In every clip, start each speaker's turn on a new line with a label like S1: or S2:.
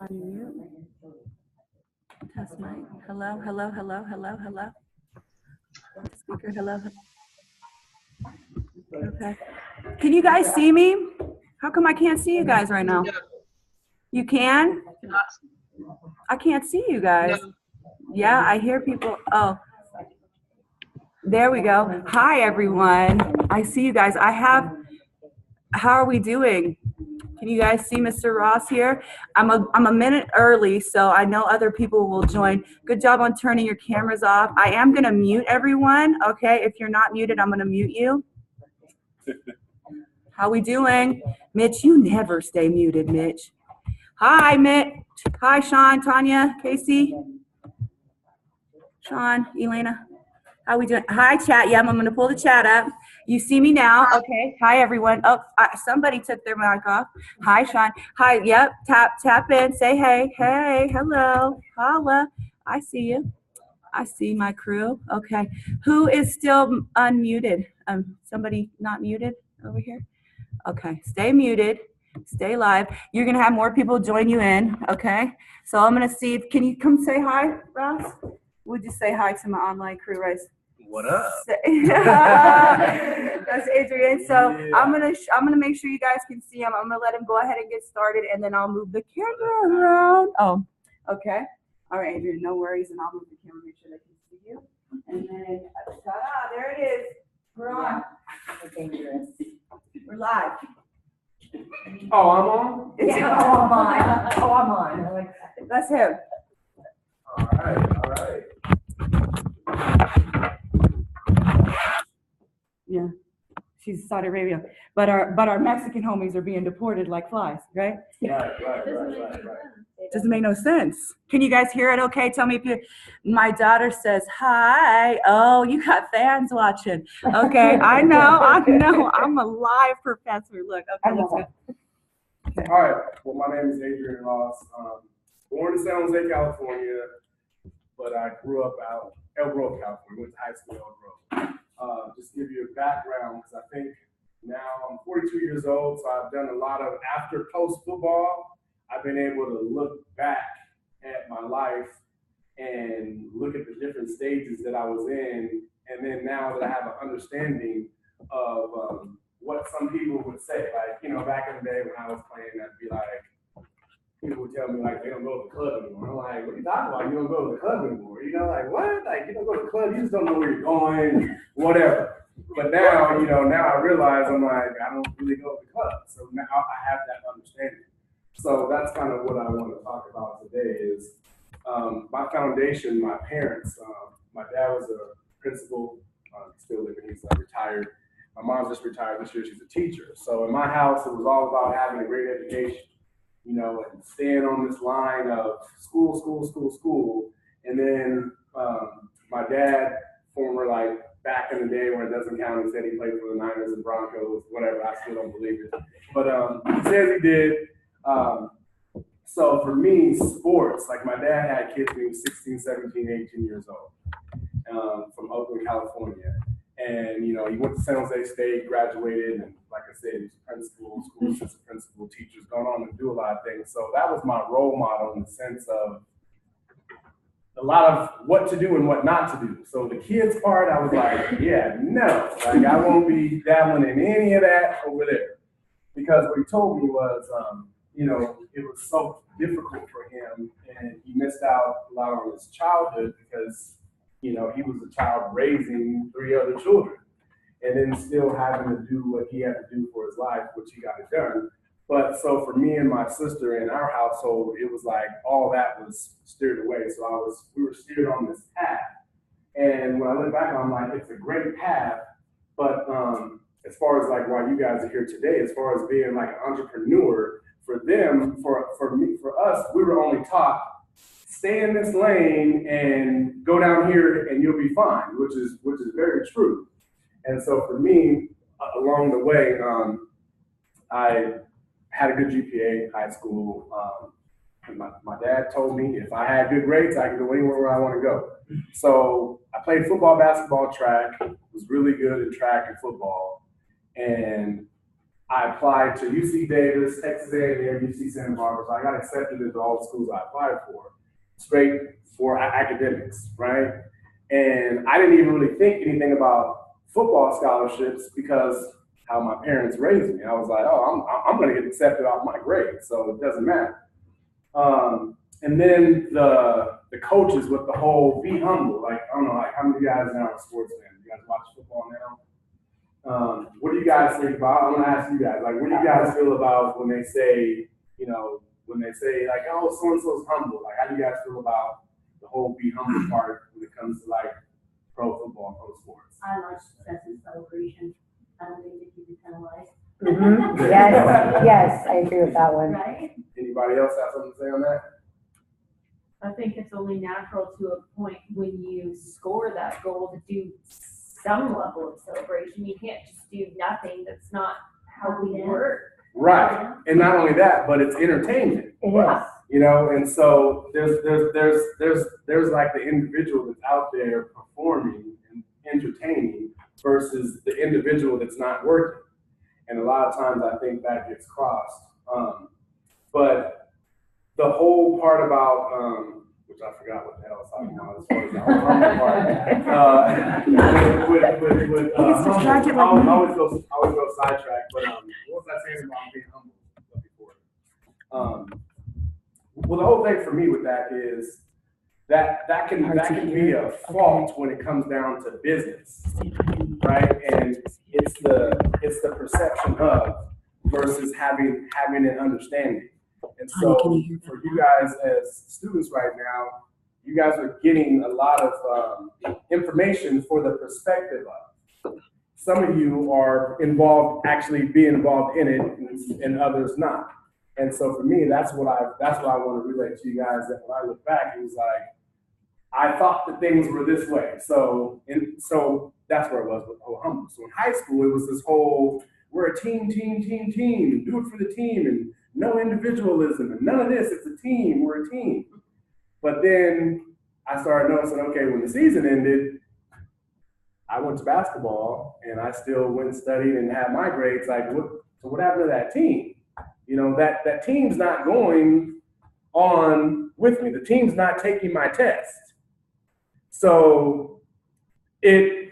S1: Unmute. Test mic. Hello, hello, hello, hello, hello. Speaker, hello. Okay. Can you guys see me? How come I can't see you guys right now? You can? I can't see you guys. Yeah, I hear people. Oh, there we go. Hi, everyone. I see you guys. How are we doing? Can you guys see Mr. Ross here? I'm a minute early, so I know other people will join. Good job on turning your cameras off. I am gonna mute everyone, okay? If you're not muted, I'm gonna mute you. How we doing? Mitch, you never stay muted, Mitch. Hi, Mitch. Hi, Sean, Tanya, Casey. Sean, Elena. How we doing? Hi, chat. Yeah, I'm going to pull the chat up. You see me now? Okay. Hi, everyone. Oh, somebody took their mic off. Hi, Sean. Hi. Yep. Tap in. Say hey. Hey. Hello. Holla. I see you. I see my crew. Okay. Who is still unmuted? Somebody not muted over here? Okay. Stay muted. Stay live. You're going to have more people join you in. Okay. So I'm going to see if, can you come say hi, Ross? Would you say hi to my online crew, Rice?
S2: What up?
S1: That's Adrian. So yeah. I'm gonna make sure you guys can see him. I'm gonna let him go ahead and get started, and then I'll move the camera around. Oh, okay. All right, Adrian. No worries, and I'll move the camera, make sure they can see you. And then, ta-da! There it is. We're on. Dangerous. We're live.
S2: Oh, I'm on.
S1: Yeah. Oh, I'm on. Oh, I'm on. I like that. That's him.
S2: All right. All right.
S1: Yeah, she's Saudi Arabia, but our Mexican homies are being deported like flies, right?
S2: Right.
S1: Doesn't make no sense. Can you guys hear it? Okay, tell me if you. My daughter says hi. Oh, you got fans watching. Okay, I know. I'm a live professor. Look, okay, let's go.
S2: Okay. All right. Well, my name is Adrian Ross. Born in San Jose, California, but I grew up out El Grove, California. Went to high school in El Grove. Just give you a background, because I think now I'm 42 years old, so I've done a lot of after post football. I've been able to look back at my life and look at the different stages that I was in, and then now that I have an understanding of what some people would say, like, you know, back in the day when I was playing, I'd be like, people would tell me, like, they don't go to the club anymore. I'm like, what are you talking about? You don't go to the club anymore. You know, like, what? Like, you don't go to the club, you just don't know where you're going, whatever. But now, you know, now I realize, I'm like, I don't really go to the club. So now I have that understanding. So that's kind of what I want to talk about today is my foundation, my parents. My dad was a principal, still living, he's retired. My mom's just retired this year, she's a teacher. So in my house, it was all about having a great education. You know, and staying on this line of school. And then my dad, former, like, back in the day where it doesn't count, he said he played for the Niners and Broncos, whatever, I still don't believe it. But he says he did. So for me, sports, like my dad had kids when he was 16, 17, 18 years old, from Oakland, California. And, you know, he went to San Jose State, graduated, and like I said, he was a principal, school assistant principal, teachers, gone on to do a lot of things. So that was my role model in the sense of a lot of what to do and what not to do. So the kids part, I was like, yeah, no, like I won't be dabbling in any of that over there. Because what he told me was, you know, it was so difficult for him, and he missed out a lot on his childhood because, you know, he was a child raising 3 other children and then still having to do what he had to do for his life, which he got it done. But so for me and my sister in our household, it was like all that was steered away. So we were steered on this path. And when I look back, I'm like, it's a great path. But as far as like why you guys are here today, as far as being like an entrepreneur, for them, for me, for us, we were only taught, stay in this lane and go down here and you'll be fine, which is very true. And so for me, along the way, I had a good GPA, high school. My dad told me if I had good grades, I could go anywhere where I want to go. So I played football, basketball, track, was really good in track and football. And I applied to UC Davis, Texas A&M, UC Santa Barbara. So I got accepted into all the schools I applied for, straight for academics, right? And I didn't even really think anything about football scholarships because how my parents raised me. I was like, oh, I'm going to get accepted off my grade, so it doesn't matter. And then the coaches with the whole be humble. Like, I don't know, like how many of you guys now are sports fans? You guys watch football now? What do you guys think about? I'm gonna ask you guys. Like, what do you guys feel about when they say, when they say like, oh, so and so's humble? Like, how do you guys feel about the whole be humble part when it comes to like pro football, pro sports?
S3: I like success and celebration. I don't think it should be penalized.
S4: Mm-hmm. Yes, I agree with that one.
S3: Right?
S2: Anybody else have something to say on that?
S5: I think it's only natural to a point when you score that goal to do some level of celebration. You can't just do nothing. That's not how we work.
S2: Right. And not only that, but it's entertainment.
S4: It is.
S2: And so there's like the individual that's out there performing and entertaining versus the individual that's not working. And a lot of times I think that gets crossed. But the whole part about, which I forgot what the hell I was talking about as far as the humble part. I always go sidetrack. But what was I saying about being humble before? Well, the whole thing for me with that is that can be a fault when it comes down to business, right? And it's the perception of versus having an understanding. And so for you guys as students right now, you guys are getting a lot of information for the perspective of. Some of you are actually being involved in it, and others not. And so for me, that's what I want to relate to you guys. That when I look back, it was like I thought that things were this way. So that's where it was with the whole humble. So in high school, it was this whole we're a team, do it for the team, and no individualism, and none of this. It's a team. We're a team. But then I started noticing, okay, when the season ended, I went to basketball, and I still went and studied and had my grades. Like, what happened to that team? That team's not going on with me. The team's not taking my test. So you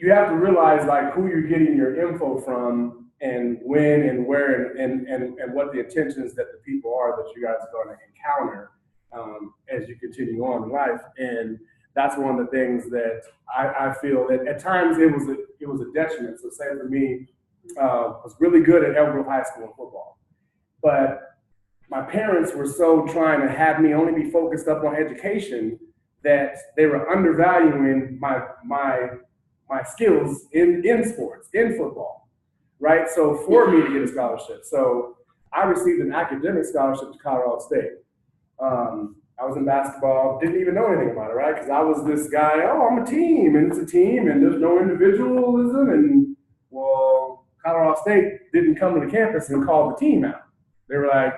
S2: have to realize like who you're getting your info from, and when and where and what the intentions that the people are that you guys are going to encounter as you continue on in life. And that's one of the things that I feel that at times it was a detriment. So say for me, was really good at Elk Grove High School in football. But my parents were so trying to have me only be focused up on education that they were undervaluing my skills in sports, in football, right? So for me to get a scholarship. So I received an academic scholarship to Colorado State. I was in basketball, didn't even know anything about it, right? Because I was this guy, oh, I'm a team, and it's a team, and there's no individualism. And well, Colorado State didn't come to the campus and call the team out. They were like,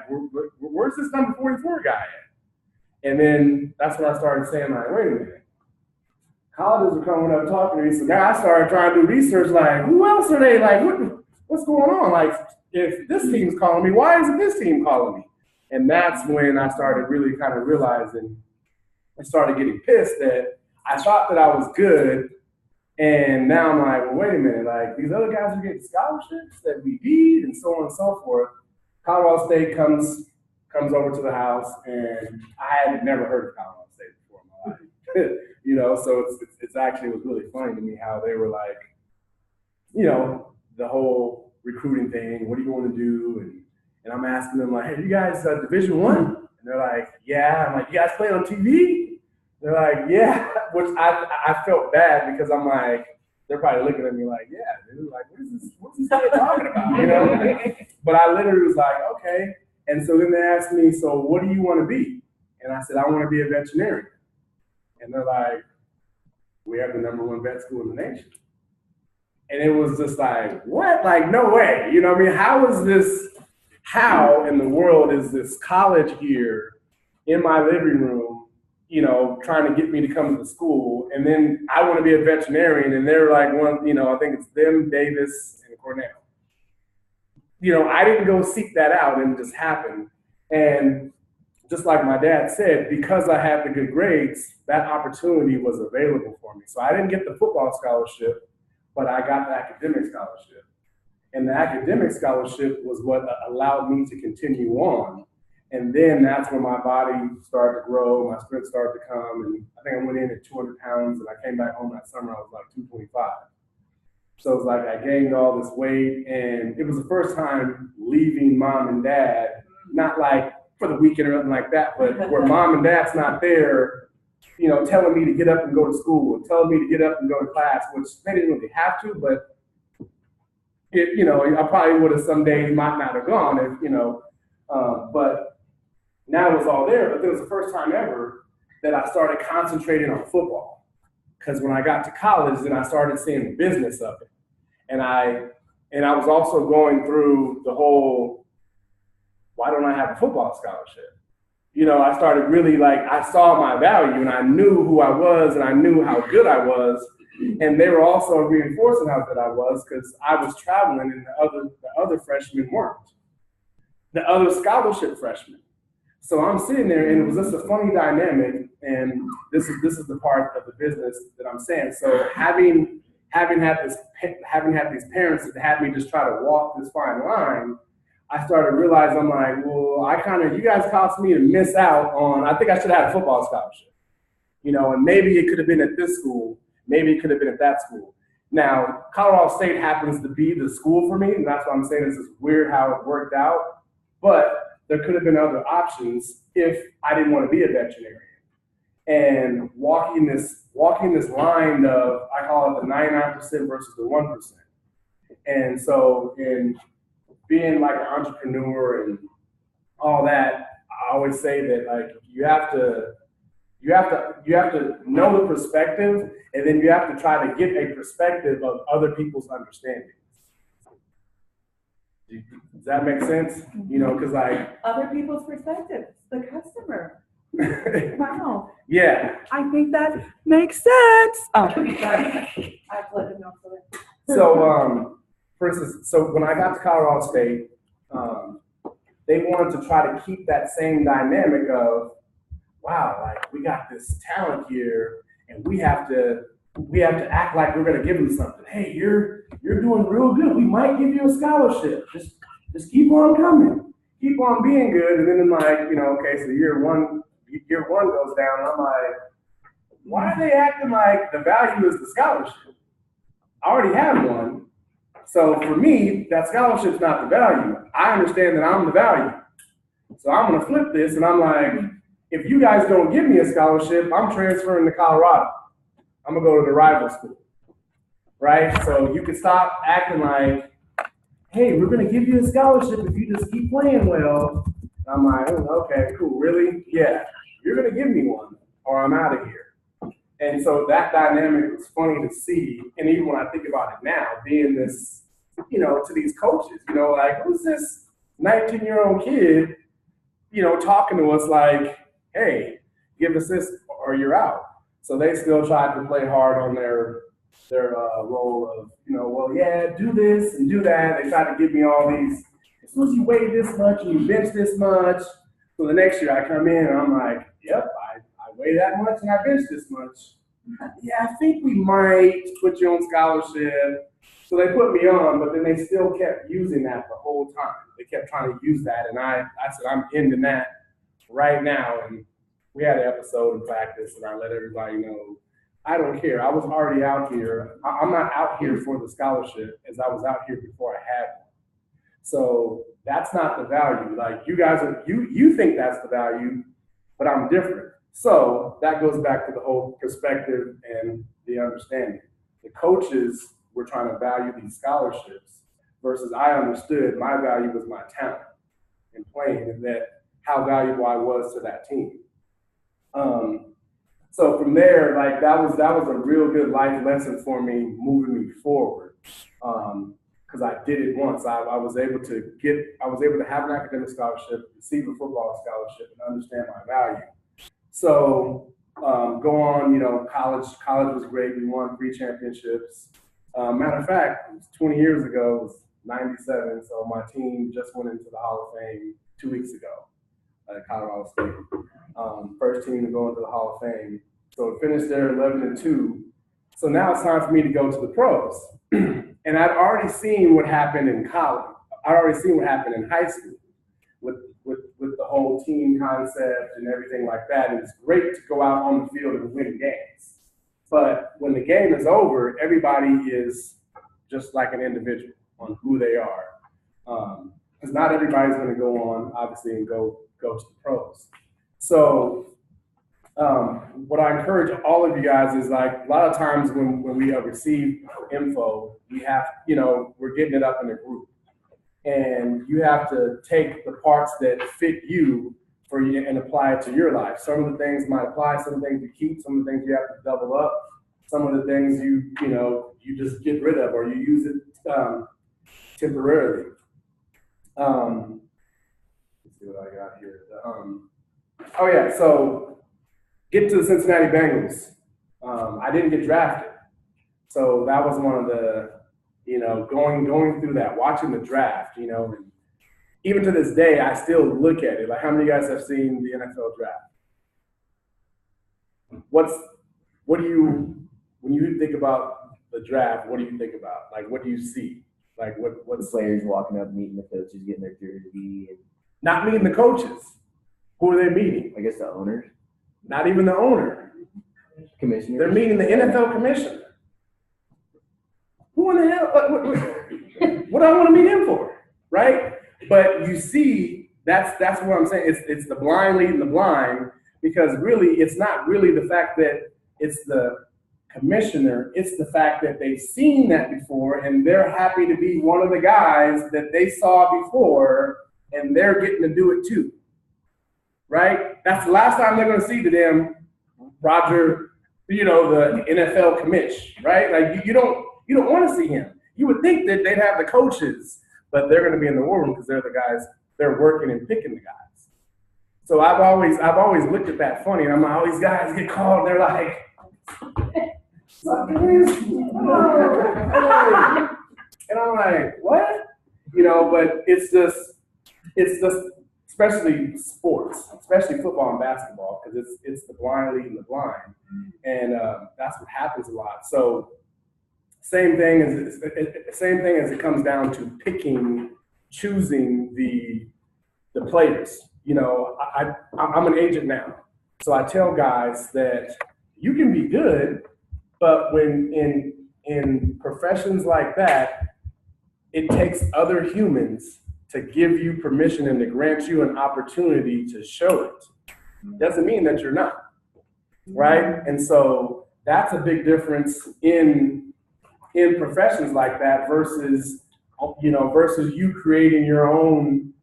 S2: where's this number 44 guy at? And then that's when I started saying, like, wait a minute. Colleges were coming up talking to me, so now I started trying to do research, like, who else are they? Like, what's going on? Like, if this team's calling me, why isn't this team calling me? And that's when I started really kind of realizing, I started getting pissed that I thought that I was good, and now I'm like, well, wait a minute, like, these other guys are getting scholarships that we need, and so on and so forth. Colorado State comes over to the house, and I had never heard of Colorado State before in my life. So it's actually, it was really funny to me how they were like, the whole recruiting thing, what do you want to do? And I'm asking them like, hey, you guys Division I? And they're like, yeah. I'm like, you guys play on TV? They're like, yeah. Which I felt bad because I'm like, they're probably looking at me like, yeah, dude, like, what's this guy talking about? But I literally was like, okay. And so then they asked me, so what do you want to be? And I said, I want to be a veterinarian. And they're like, we have the #1 vet school in the nation. And it was just like, what? Like, no way. You know what I mean? How in the world is this college here in my living room, trying to get me to come to the school? And then I want to be a veterinarian. And they're like, I think it's them, Davis, and Cornell. I didn't go seek that out, and it just happened. And just like my dad said, because I had the good grades, that opportunity was available for me. So I didn't get the football scholarship, but I got the academic scholarship. And the academic scholarship was what allowed me to continue on. And then that's when my body started to grow, my strength started to come, and I think I went in at 200 pounds, and I came back home that summer, I was like 225. So it was like I gained all this weight, and it was the first time leaving mom and dad, not like for the weekend or nothing like that, but where mom and dad's not there, telling me to get up and go to school, and telling me to get up and go to class, which they didn't really have to, but I probably would have some days might not have gone if, but now it was all there. But it was the first time ever that I started concentrating on football. Because when I got to college, then I started seeing the business of it. And I was also going through the whole, why don't I have a football scholarship? I started really I saw my value, and I knew who I was, and I knew how good I was. And they were also reinforcing how good I was, because I was traveling and the other freshmen weren't. The other scholarship freshmen. So I'm sitting there, and it was just a funny dynamic. And this is the part of the business that I'm saying. So having had these parents that had me just try to walk this fine line, I started realizing, I'm like, well, you guys caused me to miss out on, I think I should have had a football scholarship. And maybe it could have been at this school, maybe it could have been at that school. Now, Colorado State happens to be the school for me, and that's why I'm saying this is weird how it worked out. But there could have been other options if I didn't want to be a veterinarian. And walking this line of, I call it the 99% versus the 1%. And so in being like an entrepreneur and all that, I always say that you have to know the perspective, and then you have to try to get a perspective of other people's understanding. Does that make sense? Because
S1: Other people's perspectives, the customer. Wow.
S2: Yeah.
S1: I think that makes sense. Oh, sorry. I've let him know for that.
S2: So, for instance, when I got to Colorado State, they wanted to try to keep that same dynamic of, wow, we got this talent here, and we have to act like we're going to give them something. Hey, you're doing real good. We might give you a scholarship. Just keep on coming. Keep on being good. And then okay, so year one goes down. And I'm like, why are they acting like the value is the scholarship? I already have one. So for me, that scholarship's not the value. I understand that I'm the value. So I'm going to flip this, and I'm like, if you guys don't give me a scholarship, I'm transferring to Colorado. I'm going to go to the rival school, right? So you can stop acting like, hey, we're going to give you a scholarship if you just keep playing well. I'm like, okay, cool, really? Yeah, you're going to give me one, or I'm out of here. And so that dynamic was funny to see. And even when I think about it now, being this, to these coaches, who's this 19-year-old kid, talking to us like, hey, give us this or you're out. So they still tried to play hard on their role of, do this and do that. They tried to give me all these, as soon as you weigh this much and you bench this much. So the next year I come in and I'm like, yep, I weigh that much and I bench this much. Yeah, I think we might put you on scholarship. So they put me on, but then they still kept using that the whole time. They kept trying to use that, and I said, I'm ending that right now. And we had an episode in practice, and I let everybody know, I don't care. I was already out here. I'm not out here for the scholarship, as I was out here before I had one. So that's not the value. You guys you think that's the value, but I'm different. So that goes back to the whole perspective and the understanding. The coaches were trying to value these scholarships versus I understood my value was my talent in playing, and that how valuable I was to that team. So from there, that was a real good life lesson for me moving me forward. Because I did it once. I was able to have an academic scholarship, receive a football scholarship, and understand my value. So go on, college was great. We won 3 championships. Matter of fact, it was 20 years ago, it was 97. So my team just went into the Hall of Fame 2 weeks ago at Colorado State. First team to go into the Hall of Fame. So it finished there 11-2. So now it's time for me to go to the pros. And I'd already seen what happened in college. I'd already seen what happened in high school with the whole team concept and everything like that. And it's great to go out on the field and win games. But when the game is over, everybody is just like an individual on who they are. Because not everybody's going to go on, obviously, and go to the pros. So what I encourage all of you guys is, like, a lot of times when we receive info, we have, we're getting it up in a group. And you have to take the parts that fit you and apply it to your life. Some of the things might apply, some of the things you keep, some of the things you have to double up, some of the things you just get rid of or you use it temporarily. Let's see what I got here. Oh yeah, so get to the Cincinnati Bengals. I didn't get drafted, so that was one of the, going through that, watching the draft, and even to this day, I still look at it. Like, how many of you guys have seen the NFL draft? When you think about the draft, what do you think about? Like, what do you see? Like, what's
S6: players walking up, meeting the coaches, getting their jersey? And
S2: not meeting the coaches. Who are they meeting?
S6: I guess the owners.
S2: Not even the owner.
S6: Commissioner.
S2: They're meeting the NFL commissioner. Who in the hell? What do I want to meet him for? Right? But you see, that's what I'm saying. It's the blind leading the blind, because really it's not really the fact that it's the commissioner, it's the fact that they've seen that before and they're happy to be one of the guys that they saw before and they're getting to do it too. Right? That's the last time they're going to see the damn Roger, the NFL commish, right? Like you don't want to see him. You would think that they'd have the coaches, but they're going to be in the war room because they're the guys, they're working and picking the guys. So I've always looked at that funny, and I'm like, all these guys get called, and they're like, and I'm like, what? But it's just, especially sports, especially football and basketball, because it's the blind leading the blind, and that's what happens a lot. So same thing as it comes down to choosing the players. I'm an agent now, so I tell guys that you can be good, but when in professions like that, it takes other humans to give you permission and to grant you an opportunity to show it. Doesn't mean that you're not, right? And so that's a big difference in professions like that versus you creating your own,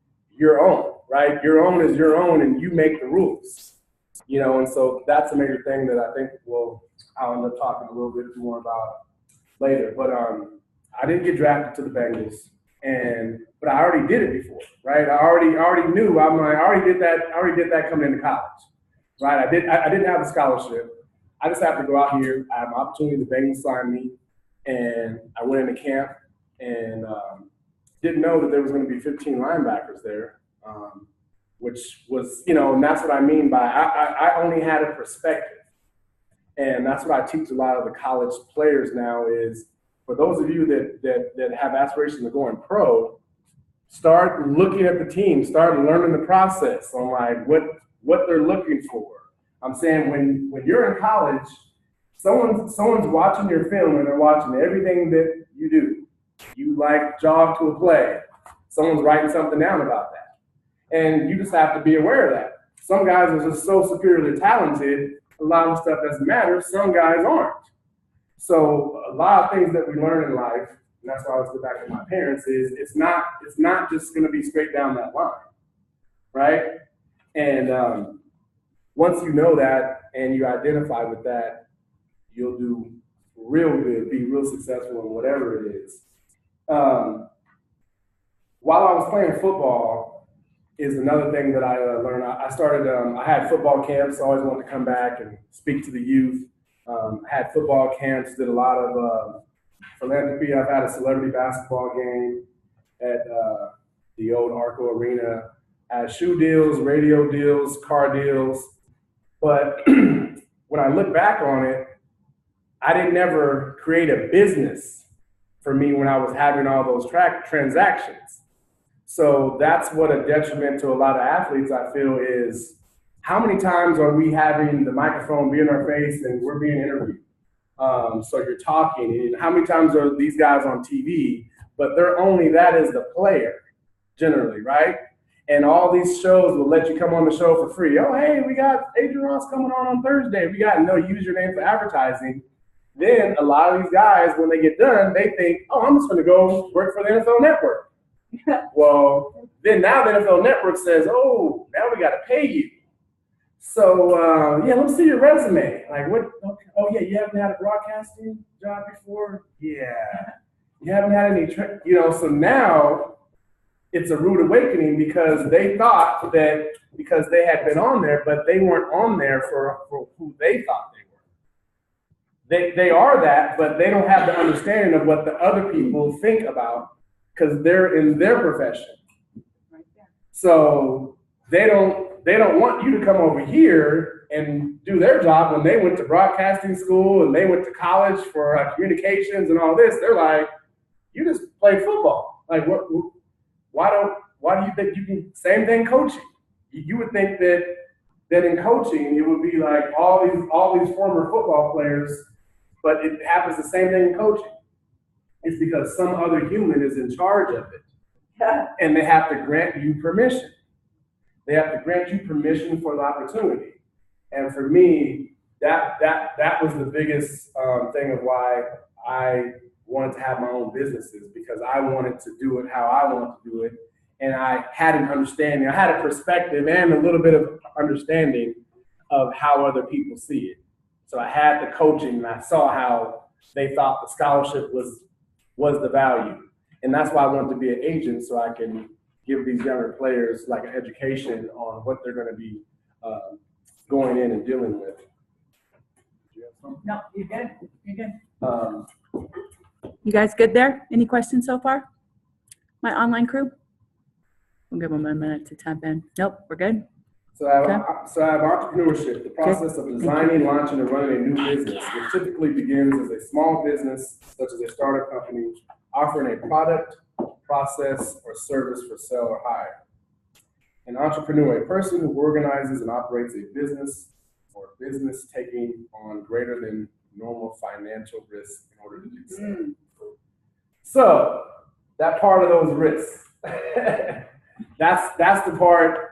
S2: right? Your own is your own, and you make the rules, and so that's a major thing that I think I'll end up talking a little bit more about later. But I didn't get drafted to the Bengals, but I already did it before, right? I already knew. I already did that coming into college, right? I didn't have the scholarship. I just happened to go out here. I had an opportunity. The Bengals signed me, and I went into camp and didn't know that there was going to be 15 linebackers there, which was, and that's what I mean by I only had a perspective. And that's what I teach a lot of the college players now is, for those of you that have aspirations of going pro, start looking at the team, start learning the process on like what they're looking for. I'm saying when you're in college, someone's watching your film and they're watching everything that you do. You like jog to a play. Someone's writing something down about that. And you just have to be aware of that. Some guys are just so superiorly talented, a lot of stuff doesn't matter. Some guys aren't. So a lot of things that we learn in life, and that's why I always go back to my parents, is it's not just going to be straight down that line, right? And once you know that and you identify with that, you'll do real good, be real successful in whatever it is. While I was playing football is another thing that I learned. I started, I had football camps, always wanted to come back and speak to the youth. Had football camps, did a lot of philanthropy. I've had a celebrity basketball game. at the old Arco Arena as shoe deals, radio deals, car deals. But when I look back on it, I didn't ever create a business for me when I was having all those transactions. So that's what a detriment to a lot of athletes, I feel, is how many times are we having the microphone be in our face and we're being interviewed? So you're talking, and how many times are these guys on TV, but they're only that as the player, generally, right? And all these shows will let you come on the show for free. Oh, hey, we got Adrian Ross coming on Thursday. We got, and they'll use your name for advertising. Then a lot of these guys, when they get done, they think, oh, I'm just going to go work for the NFL Network. Well, then now the NFL Network says, oh, now we got to pay you. So, yeah, let's see your resume. Like, what? Okay. Oh, yeah, you haven't had a broadcasting job before? Yeah. You haven't had any, so now it's a rude awakening because they thought that because they had been on there, but they weren't on there for who they thought they were. They are that, but they don't have the understanding of what the other people think about because they're in their profession. So they don't want you to come over here and do their job when they went to broadcasting school and they went to college for communications and all this. They're like, you just play football. Like, why do you think you can? Same thing coaching. You would think that in coaching it would be like all these former football players, but it happens the same thing in coaching. It's because some other human is in charge of it, and they have to grant you permission. They have to grant you permission for the opportunity. And for me, that was the biggest thing of why I wanted to have my own businesses, because I wanted to do it how I wanted to do it. And I had an understanding, I had a perspective and a little bit of understanding of how other people see it. So I had the coaching and I saw how they thought the scholarship was the value. And that's why I wanted to be an agent, so I can give these younger players like an education on what they're going to be going in and dealing with.
S1: No, you're good. You're good. You guys good there? Any questions so far? My online crew? We'll give them a minute to tap in. Nope, we're good.
S2: So I have entrepreneurship, the process of designing, launching, and running a new business, which typically begins as a small business, such as a startup company, offering a product, process, or service for sale or hire. An entrepreneur, a person who organizes and operates a business or business taking on greater than normal financial risk in order to do so. So that part of those risks, that's the part,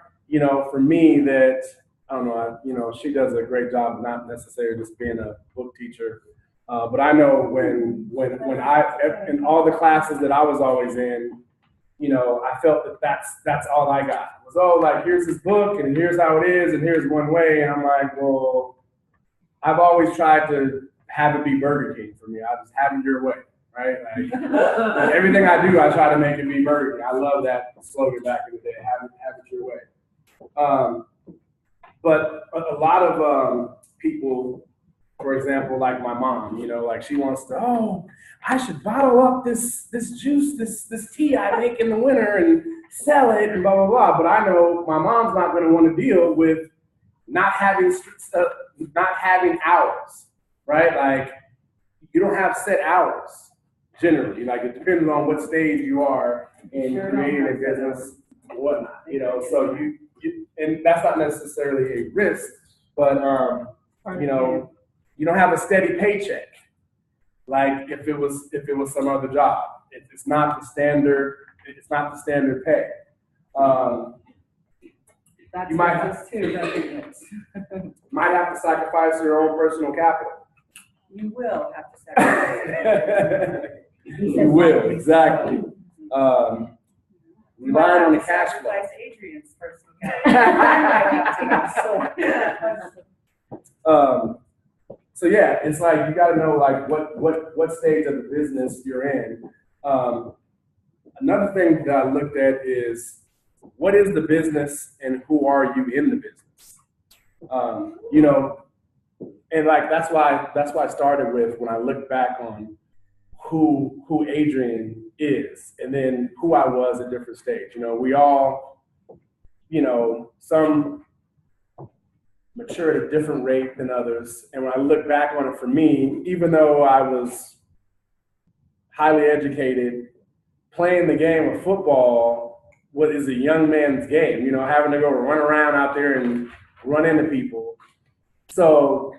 S2: for me that, I don't know, she does a great job of not necessarily just being a book teacher. But I know when in all the classes that I was always in, I felt that that's all I got. It was, like, here's this book and here's how it is and here's one way. And I'm like, well, I've always tried to have it be Burger King for me. I just have it your way, right? Like everything I do, I try to make it be Burger King. I love that slogan back in the day, have it your way. But a lot of people, for example, like my mom, like she wants to, I should bottle up this juice, this tea I make in the winter and sell it and blah, blah, blah. But I know my mom's not going to want to deal with not having hours, right? Like, you don't have set hours generally. Like, it depends on what stage you are in creating a business and whatnot, so you and that's not necessarily a risk, but you don't have a steady paycheck like if it was some other job. It's not the standard pay. You might have to sacrifice your own personal capital.
S1: You will have to sacrifice.
S2: You will, exactly. Relying on the cash flow.
S1: Adrian's personal
S2: So yeah, it's like you got to know like what stage of the business you're in. Another thing that I looked at is what is the business and who are you in the business. And like that's why I started with when I look back on who Adrian is, and then who I was at different stages. We all, some mature at a different rate than others. And when I look back on it for me, even though I was highly educated, playing the game of football, what is a young man's game, having to go run around out there and run into people. So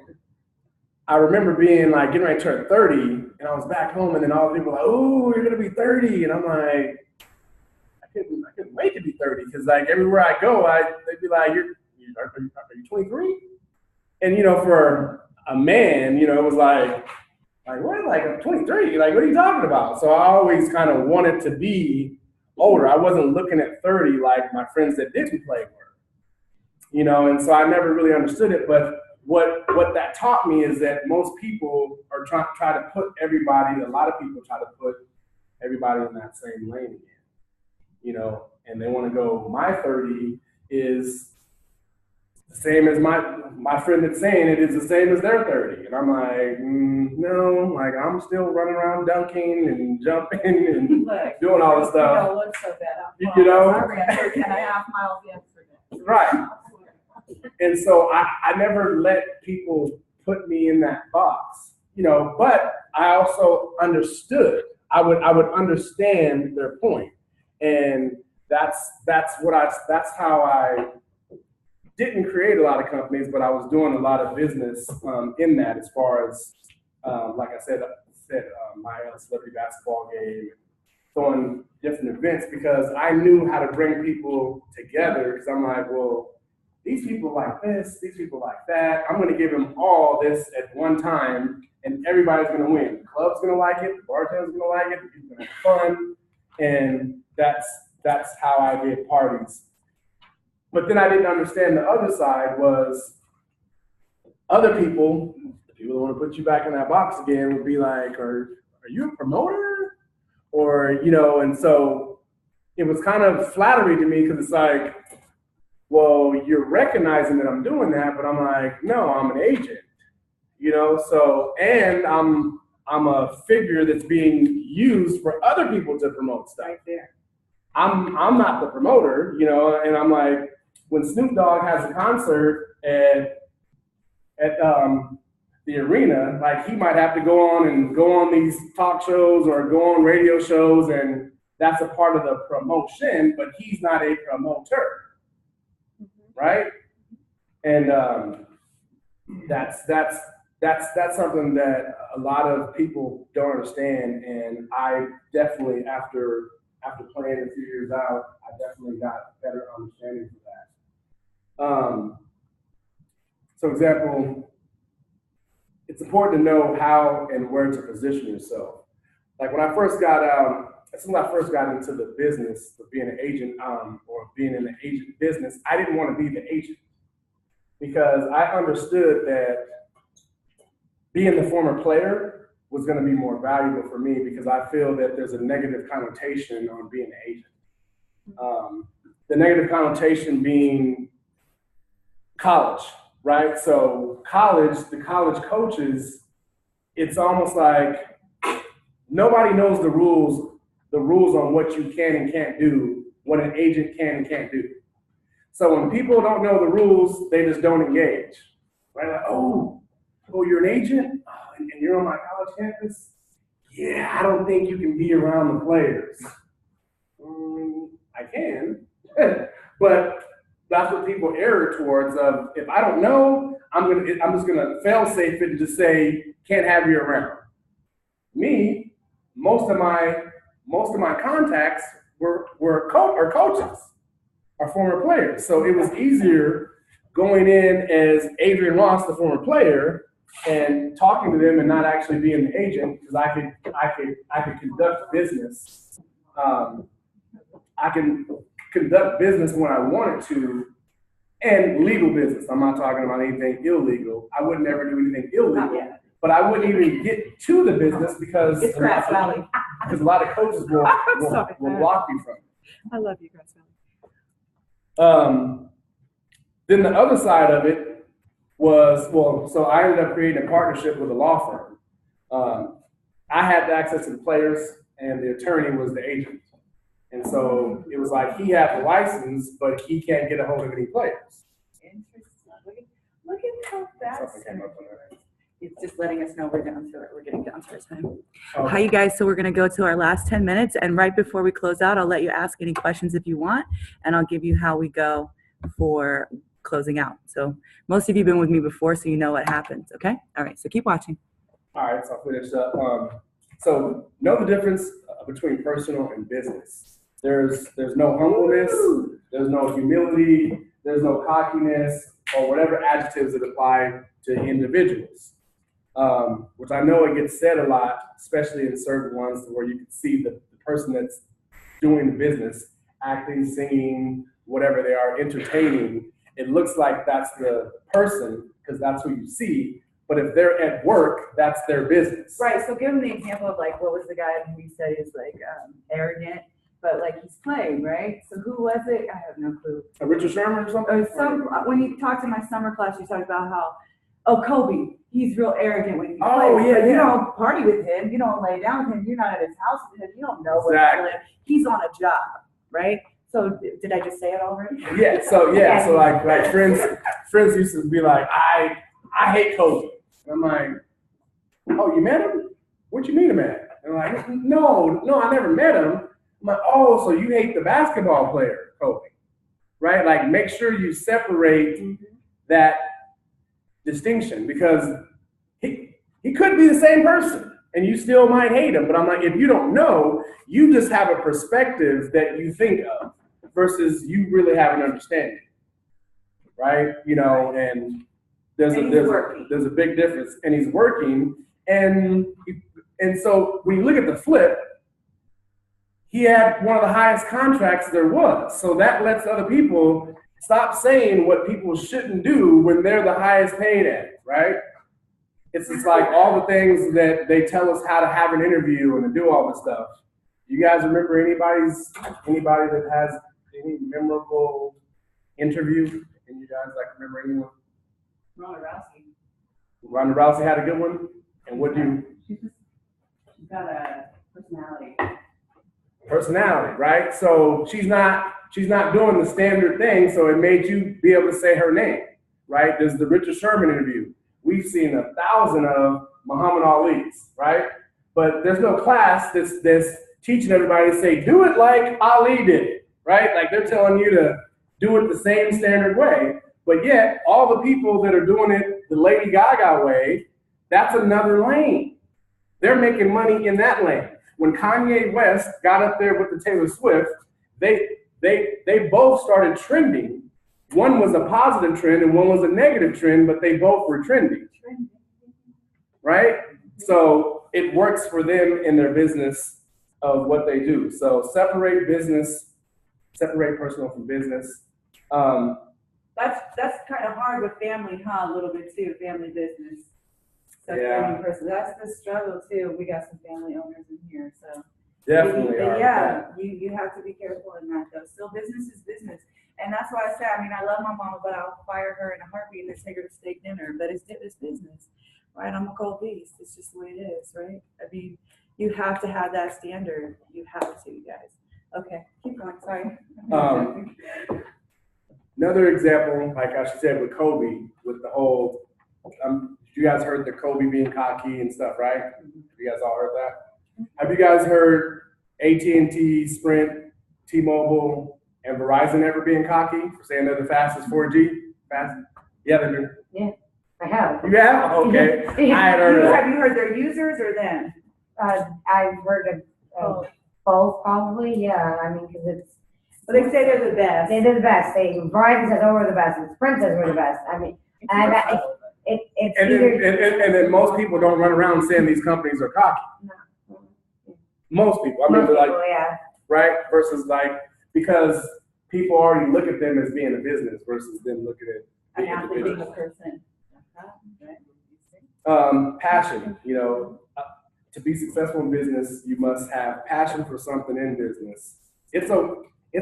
S2: I remember being like getting ready to turn 30, and I was back home, and then all the people were like, "Oh, you're gonna be 30," and I'm like, I couldn't wait to be 30, because like everywhere I go, they'd be like, "Are you 23?" And for a man, it was like what? Like, I'm 23. Like, what are you talking about? So I always kind of wanted to be older. I wasn't looking at 30 like my friends that didn't play were, and so I never really understood it. But what that taught me is that most people are try to put everybody, a lot of people try to put everybody in that same lane again, and they want to go, my 30 is the same as my friend that's saying it is the same as their 30. And I'm like, no, like I'm still running around dunking and jumping and doing all this stuff.
S3: What's so bad?
S2: I
S3: ran 13.5 miles yesterday.
S2: Right. And so I never let people put me in that box, but I also understood. I would understand their point. And that's how I didn't create a lot of companies, but I was doing a lot of business in that, as far as, like I said, my celebrity basketball game, throwing different events, because I knew how to bring people together. Because I'm like, well, these people like this, these people like that. I'm going to give them all this at one time, and everybody's going to win. The club's going to like it, the bartender's going to like it, the people going to have fun, and that's how I did parties. But then I didn't understand the other side was other people, the people that want to put you back in that box again, would be like, are you a promoter? Or, and so it was kind of flattery to me, because it's like, well, you're recognizing that I'm doing that, but I'm like, no, I'm an agent, so, and I'm a figure that's being used for other people to promote stuff.
S3: Right there.
S2: I'm not the promoter, and I'm like, when Snoop Dogg has a concert at the arena, like he might have to go on these talk shows or go on radio shows, and that's a part of the promotion, but he's not a promoter, right? And that's something that a lot of people don't understand, and I definitely, after playing a few years out, I definitely got better understanding for that. So example, it's important to know how and where to position yourself. Like when I first got as soon as I first got into the business of being an agent, or being in the agent business, I didn't want to be the agent, because I understood that being the former player was going to be more valuable for me, because I feel that there's a negative connotation on being an agent. The negative connotation being college, right? So the college coaches, it's almost like nobody knows the rules on what you can and can't do, what an agent can and can't do. So when people don't know the rules, they just don't engage, right? Like, oh, you're an agent and you're on my college campus? Yeah, I don't think you can be around the players. I can, but that's what people err towards. Of if I don't know, I'm just gonna fail safe it and just say can't have you around. Me, most of my contacts were coaches, or former players. So it was easier going in as Adrian Ross, the former player, and talking to them and not actually being the agent, because I could conduct business. I can conduct business when I wanted to, and legal business. I'm not talking about anything illegal. I would never do anything illegal, but I wouldn't even get to the business because
S1: It's Grass Valley.
S2: because a lot of coaches will block you from it.
S1: I love you, Grass Valley.
S2: Then the other side of it was, so I ended up creating a partnership with a law firm. I had the access to the players. and the attorney was the agent. And so it was like he had the license, but he can't get a hold of any players.
S1: Interesting. Look at how fast.
S2: Something came up on that.
S1: It's just letting us know we're down to it. We're getting down to our time.
S2: Okay.
S1: Hi, you guys. So we're going to go to our last 10 minutes. And right before we close out, I'll let you ask any questions if you want. And I'll give you how we go for closing out. So most of you have been with me before, so you know what happens. Okay? All right. So keep watching.
S2: All right, so I'll finish up. So know the difference between personal and business. There's no humbleness, there's no humility, there's no cockiness, or whatever adjectives that apply to individuals. Which I know it gets said a lot, especially in certain ones where you can see the person that's doing the business, acting, singing, whatever they are, entertaining. It looks like that's the person because that's who you see. But if they're at work, that's their business.
S1: Right. So give them the example of like, what was the guy who we said is like arrogant, but like he's playing, right? So who was it? I have no clue.
S2: Richard Sherman or something?
S1: When you talked in my summer class, you talked about how, Kobe, he's real arrogant when he plays.
S2: Oh, yeah,
S1: but you
S2: yeah.
S1: don't party with him. You don't lay down with him. You're not at his house with him. You don't know what
S2: Exactly.
S1: he's on a job, right? So did I just say it already?
S2: Yeah. So like friends used to be like, I hate Kobe. And I'm like, oh, you met him? What you mean you met him? And I'm like, no, I never met him. I'm like, oh, so you hate the basketball player, Kobe, right? Like, make sure you separate that distinction because he could be the same person and you still might hate him. But I'm like, if you don't know, you just have a perspective that you think of versus you really have an understanding, right? You know, and there's a big difference, and he's working, and so when you look at the flip, he had one of the highest contracts there was. So that lets other people stop saying what people shouldn't do when they're the highest paid at it, right? It's just like all the things that they tell us how to have an interview and to do all this stuff. You guys remember anybody that has any memorable interview? Can you guys remember anyone? Ronda Rousey had a good one. And what do you?
S1: She's got a personality.
S2: Personality, right? So she's not doing the standard thing. So it made you be able to say her name, right? There's the Richard Sherman interview. We've seen 1,000 of Muhammad Ali's, right? But there's no class that's teaching everybody to say, do it like Ali did it, right? Like they're telling you to do it the same standard way. But yet, all the people that are doing it the Lady Gaga way, that's another lane. They're making money in that lane. When Kanye West got up there with the Taylor Swift, they both started trending. One was a positive trend and one was a negative trend, but they both were trending, right? So it works for them in their business of what they do. So separate personal from business.
S1: That's kind of hard with family, huh? A little bit too, family business. So
S2: Yeah.
S1: family person. That's the struggle too. We got some family owners in here, so
S2: Definitely.
S1: you have to be careful in that though. Still, business is business, and that's why I say, I mean, I love my mama, but I'll fire her in a heartbeat and take her to steak dinner. But it's business, right? I'm a cold beast. It's just the way it is, right? I mean, you have to have that standard. You have to, you guys. Okay, keep going. Sorry.
S2: Another example, like I said with Kobe, with the whole, you guys heard the Kobe being cocky and stuff, right? Have you guys all heard that? Have you guys heard AT&T, Sprint, T-Mobile, and Verizon ever being cocky for saying they're the fastest 4G? Fast? Yeah, they do.
S4: Yeah, I have.
S2: You have? Okay. I had heard of that.
S1: Have you heard their users or them?
S4: I've heard of both probably, yeah, I mean, because it's.
S1: Well, they say they're the best.
S4: They're the best. Verizon says, oh, we're the best, and Sprint says we're the best. I mean, it's
S2: And then most people don't run around saying these companies are cocky.
S4: No.
S2: Most people. I mean,
S4: Most
S2: like,
S4: people, yeah.
S2: right? Versus because people already look at them as being a business versus them looking at
S1: An
S2: the
S1: athlete,
S2: individual.
S1: a person.
S2: Passion, to be successful in business, you must have passion for something in business. It's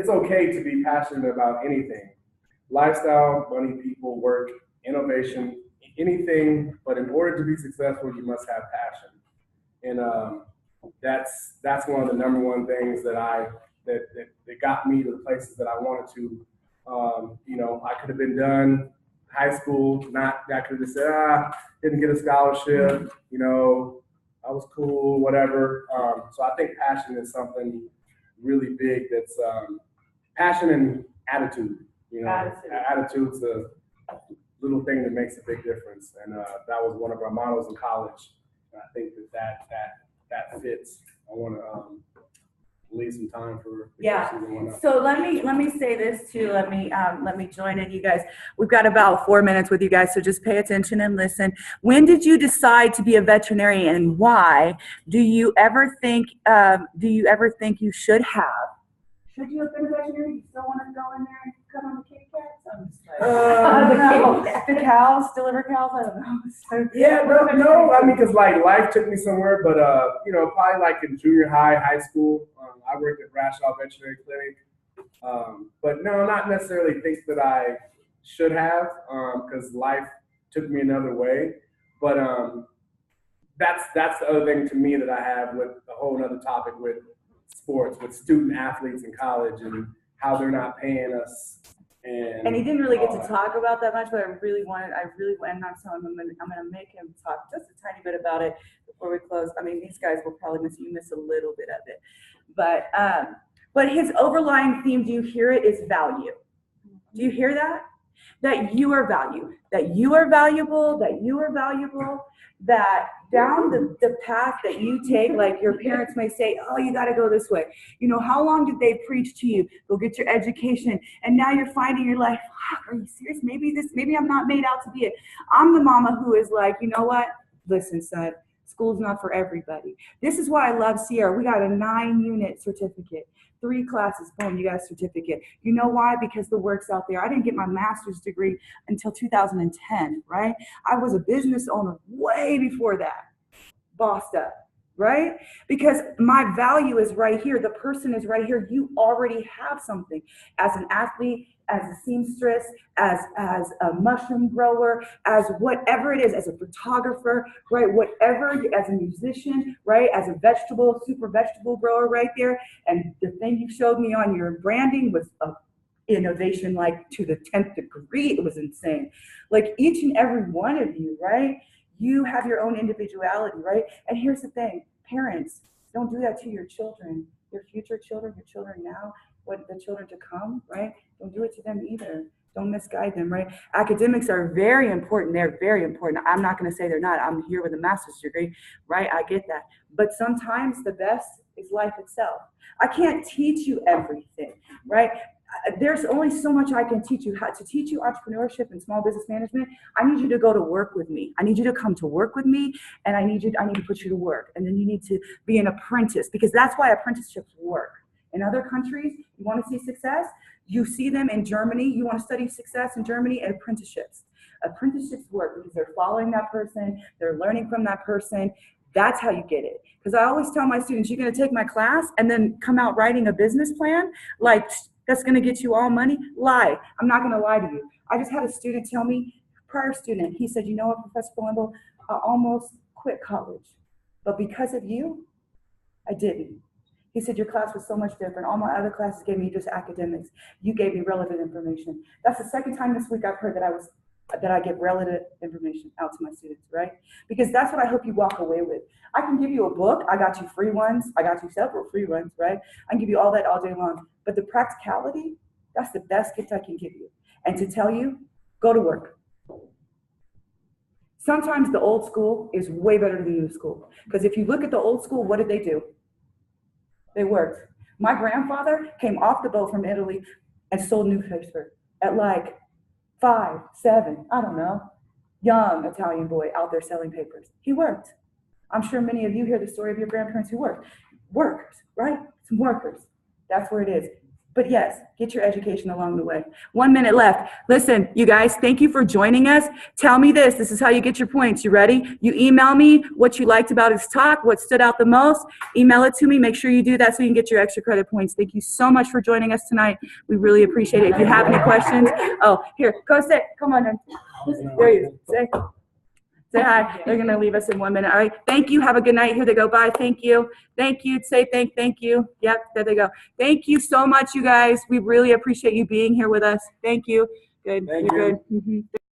S2: okay to be passionate about anything. Lifestyle, money, people, work, innovation, anything, but in order to be successful, you must have passion. And that's one of the number one things that that got me to the places that I wanted to. You know, I could have been done high school, I could have just said, didn't get a scholarship, you know, I was cool, whatever. So I think passion is something really big. That's passion and attitude. You know, attitude's a little thing that makes a big difference, and that was one of our models in college. And I think that fits. I want to leave some time for questions and whatnot.
S1: So let me say this too. Let me join in, you guys. We've got about 4 minutes with you guys, so just pay attention and listen. When did you decide to be a veterinarian, and why? Do you ever think you should have? Should you have been a veterinarian? You still want to go in there and cut on the kitty cats? I'm just like, I don't know. The cows, deliver cows. I don't know. So,
S2: yeah, no. I mean, because like life took me somewhere, but you know, probably like in junior high school, I worked at Brashaw Veterinary Clinic. But no, not necessarily think that I should have, because life took me another way. But that's the other thing to me that I have with a whole other topic with sports, with student athletes in college and how they're not paying us.
S1: And he didn't really get to talk about that much, but I really went, and I'm telling him I'm gonna make him talk just a tiny bit about it before we close. I mean, these guys will probably miss a little bit of it, but his overlying theme, do you hear it, is value. Do you hear that? That you are valued, that you are valuable, that you are valuable, that down the path that you take, like your parents may say, oh, you got to go this way. You know, how long did they preach to you? Go get your education. And now you're finding your life, are you serious? Maybe I'm not made out to be it. I'm the mama who is like, you know what? Listen, son, school's not for everybody. This is why I love Sierra. We got a 9-unit certificate. 3 classes, boom, you got a certificate. You know why? Because the work's out there. I didn't get my master's degree until 2010, right? I was a business owner way before that, bossed up, right? Because my value is right here. The person is right here. You already have something. As an athlete, as a seamstress, as a mushroom grower, as whatever it is, as a photographer, right? Whatever, as a musician, right? As a super vegetable grower right there. And the thing you showed me on your branding was a innovation like to the 10th degree. It was insane. Like each and every one of you, right? You have your own individuality, right? And here's the thing, parents, don't do that to your children, your future children, your children now, what the children to come, right? Don't do it to them either. Don't misguide them, right? Academics are very important. They're very important. I'm not going to say they're not. I'm here with a master's degree, right? I get that. But sometimes the best is life itself. I can't teach you everything, right? There's only so much I can teach you. How to teach you entrepreneurship and small business management, I need you to go to work with me. I need you to come to work with me, and I need to put you to work. And then you need to be an apprentice, because that's why apprenticeships work. In other countries, you want to see success, you see them in Germany. You want to study success in Germany, and apprenticeships. Apprenticeships work because they're following that person, they're learning from that person. That's how you get it. Because I always tell my students, you're going to take my class and then come out writing a business plan, like that's going to get you all money? Lie. I'm not going to lie to you. I just had a student tell me, prior student, he said, you know what, Professor Palumbo, I almost quit college, but because of you, I didn't. He said, your class was so much different. All my other classes gave me just academics. You gave me relevant information. That's the second time this week I've heard that I give relevant information out to my students, right? Because that's what I hope you walk away with. I can give you a book. I got you free ones. I got you several free ones, right? I can give you all that all day long. But the practicality, that's the best gift I can give you. And to tell you, go to work. Sometimes the old school is way better than the new school. Because if you look at the old school, what did they do? They worked. My grandfather came off the boat from Italy and sold newspaper at like 5, 7, I don't know, young Italian boy out there selling papers. He worked. I'm sure many of you hear the story of your grandparents who worked. Workers, right? Some workers. That's where it is. But yes, get your education along the way. 1 minute left. Listen, you guys, thank you for joining us. Tell me this. This is how you get your points. You ready? You email me what you liked about his talk, what stood out the most. Email it to me. Make sure you do that so you can get your extra credit points. Thank you so much for joining us tonight. We really appreciate it. If you have any questions, oh, here, go say, come on in. There you go. Say. Say hi. They're gonna leave us in 1 minute. All right. Thank you. Have a good night. Here they go. Bye. Thank you. Thank you. Say thank you. Yep. There they go. Thank you so much, you guys. We really appreciate you being here with us. Thank you. Good.
S2: Thank
S1: You're
S2: you.
S1: good. Mhm.